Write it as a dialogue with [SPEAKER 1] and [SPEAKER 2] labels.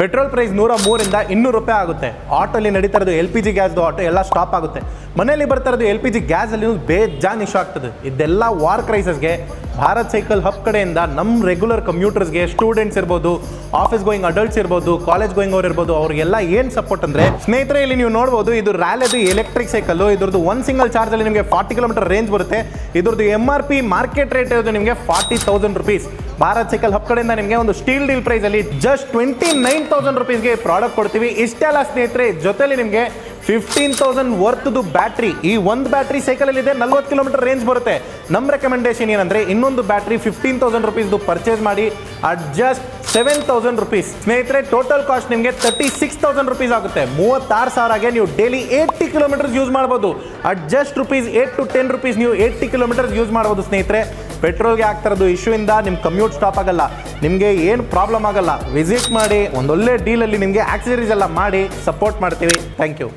[SPEAKER 1] Petrol price 103 ಇಂದ 200 ರೂಪಾಯಿ ಆಗುತ್ತೆ. ಆಟೋಲಿ ನಡೀತಾ ಇರೋದು LPG ಗ್ಯಾಸ್ದು ಆಟೋ ಎಲ್ಲ ಸ್ಟಾಪ್ ಆಗುತ್ತೆ. ಮನೆಯಲ್ಲಿ ಬರ್ತಾ ಇರೋದು LPG ಗ್ಯಾಸಲ್ಲಿ ಬೇಜಾನ್ ಇಶ್ಯೂ ಆಗ್ತದೆ. ಇದೆಲ್ಲ ವಾರ್ ಕ್ರೈಸಸ್ಗೆ ಭಾರತ್ ಸೈಕಲ್ ಹಬ್ ಕಡೆಯಿಂದ ನಮ್ಮ ರೆಗ್ಯುಲರ್ ಕಮ್ಯೂಟರ್ಸ್ಗೆ, ಸ್ಟೂಡೆಂಟ್ಸ್ ಇರ್ಬೋದು, ಆಫೀಸ್ ಗೋಯಿಂಗ್ ಅಡಲ್ಟ್ಸ್ ಇರ್ಬೋದು, ಕಾಲೇಜ್ ಗೋಯಿಂಗ್ ಅವ್ರು ಇರ್ಬೋದು, ಅವ್ರಿಗೆಲ್ಲ ಏನು ಸಪೋರ್ಟ್ ಅಂದರೆ ಸ್ನೇಹಿತರೆ ಇಲ್ಲಿ ನೀವು ನೋಡ್ಬೋದು, ಇದು ರ್ಯಾಲಿದು ಎಲೆಕ್ಟ್ರಿಕ್ ಸೈಕಲ್. ಇದ್ರದ್ದು ಒಂದು ಸಿಂಗಲ್ ಚಾರ್ಜಲ್ಲಿ ನಿಮಗೆ 40 ಕಿಲೋಮೀಟರ್ ರೇಂಜ್ ಬರುತ್ತೆ. ಇದ್ರದ್ದು MRP ಮಾರ್ಕೆಟ್ ರೇಟ್ ಇರೋದು ನಿಮಗೆ 40,000 ರುಪೀಸ್. ಭಾರತ್ ಸೈಕಲ್ ಹಬ್ ಕಡೆಯಿಂದ ನಿಮಗೆ ಒಂದು ಸ್ಟೀಲ್ ಡೀಲ್ ಪ್ರೈಸಲ್ಲಿ ಜಸ್ಟ್ 29,000 ರುಪೀಸ್ಗೆ ಪ್ರಾಡಕ್ಟ್ ಕೊಡ್ತೀವಿ. ಇಷ್ಟೆಲ್ಲ ಸ್ನೇಹಿತರೆ ಜೊತೆಲಿ ನಿಮಗೆ 15,000 ವರ್ತ್ದು ಬ್ಯಾಟ್ರಿ. ಈ ಒಂದು ಬ್ಯಾಟ್ರಿ ಸೈಕಲಲ್ಲಿ ಇದೆ, 40 ಕಿಲೋಮೀಟರ್ ರೇಂಜ್ ಬರುತ್ತೆ. ನಮ್ಮ ರೆಕಮೆಂಡೇಶನ್ ಏನಂದರೆ ಇನ್ನೊಂದು ಬ್ಯಾಟ್ರಿ 15,000 ರುಪೀಸ್ದು ಪರ್ಚೇಸ್ ಮಾಡಿ ಅಟ್ ಜಸ್ಟ್ 7,000 ರುಪೀಸ್. ಸ್ನೇಹಿತರೆ ಟೋಟಲ್ ಕಾಸ್ಟ್ ನಿಮಗೆ 36,000 ರುಪೀಸ್ ಆಗುತ್ತೆ. 36,000ಗೆ ನೀವು ಡೈಲಿ 80 ಕಿಲೋಮೀಟರ್ಸ್ ಯೂಸ್ ಮಾಡ್ಬೋದು. At just rupees 8 to 10 rupees ನೀವು 80 ಕಿಲೋಮೀಟರ್ಸ್ ಯೂಸ್ ಮಾಡ್ಬೋದು. ಸ್ನೇಹಿತರೆ ಪೆಟ್ರೋಲ್ಗೆ ಆಗ್ತಿರೋದು ಇಶ್ಯೂಯಿಂದ ನಿಮ್ಮ ಕಮ್ಯೂಟ್ ಸ್ಟಾಪ್ ಆಗಲ್ಲ, ನಿಮಗೆ ಏನು ಪ್ರಾಬ್ಲಮ್ ಆಗಲ್ಲ. ವಿಸಿಟ್ ಮಾಡಿ, ಒಂದೊಳ್ಳೆ ಡೀಲಲ್ಲಿ ನಿಮಗೆ ಆಕ್ಸಸರೀಸ್ ಎಲ್ಲ ಮಾಡಿ ಸಪೋರ್ಟ್ ಮಾಡ್ತೀವಿ. Thank you.